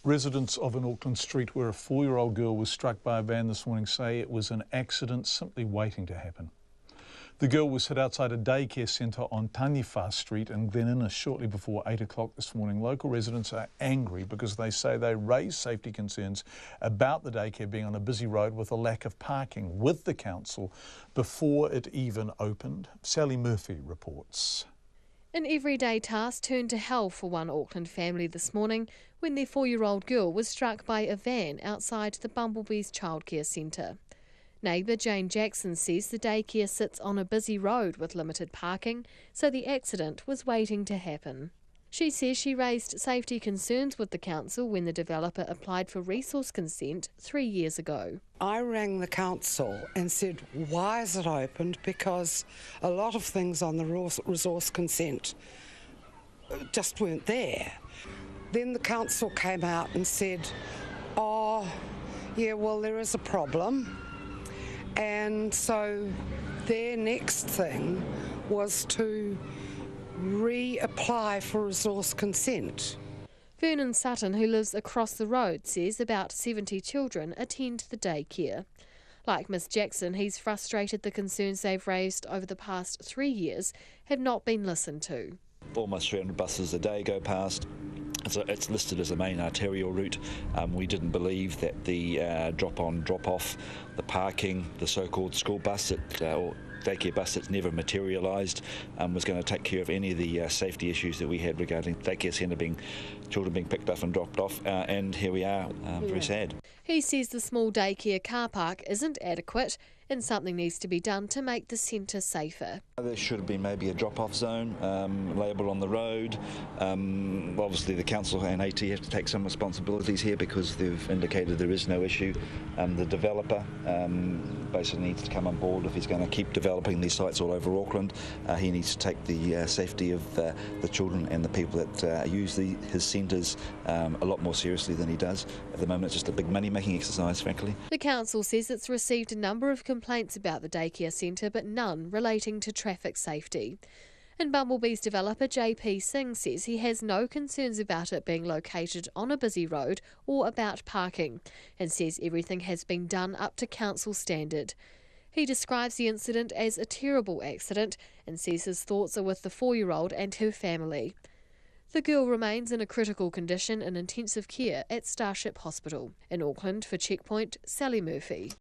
Residents of an Auckland street where a 4-year-old girl was struck by a van this morning say it was an accident simply waiting to happen. The girl was hit outside a daycare centre on Taniwha Street in Glenina shortly before 8 o'clock this morning. Local residents are angry because they say they raised safety concerns about the daycare being on a busy road with a lack of parking with the council before it even opened. Sally Murphy reports. An everyday task turned to hell for one Auckland family this morning when their 4-year-old girl was struck by a van outside the Bumblebees childcare centre. Neighbour Jane Jackson says the daycare sits on a busy road with limited parking, so the accident was waiting to happen. She says she raised safety concerns with the council when the developer applied for resource consent 3 years ago. I rang the council and said, why is it opened? Because a lot of things on the resource consent just weren't there. Then the council came out and said, oh, yeah, well, there is a problem. And so their next thing was to reapply for resource consent. Vernon Sutton, who lives across the road, says about 70 children attend the daycare. Like Miss Jackson, he's frustrated the concerns they've raised over the past 3 years have not been listened to. Almost 300 buses a day go past. So it's listed as a main arterial route. We didn't believe that the drop-on, drop-off, the parking, the so-called school bus or daycare bus that's never materialised was going to take care of any of the safety issues that we had regarding daycare centre children being picked up and dropped off, and here we are, very sad. He says the small daycare car park isn't adequate and something needs to be done to make the centre safer. There should have been maybe a drop-off zone labelled on the road. Obviously the council and AT have to take some responsibilities here because they've indicated there is no issue. The developer basically needs to come on board if he's going to keep developing these sites all over Auckland. He needs to take the safety of the children and the people that use his centres a lot more seriously than he does. At the moment it's just a big money-making exercise, frankly. The council says it's received a number of complaints about the daycare centre, but none relating to traffic safety. And Bumblebees developer JP Singh says he has no concerns about it being located on a busy road or about parking, and says everything has been done up to council standard. He describes the incident as a terrible accident and says his thoughts are with the 4-year-old and her family. The girl remains in a critical condition in intensive care at Starship Hospital. In Auckland for Checkpoint, Sally Murphy.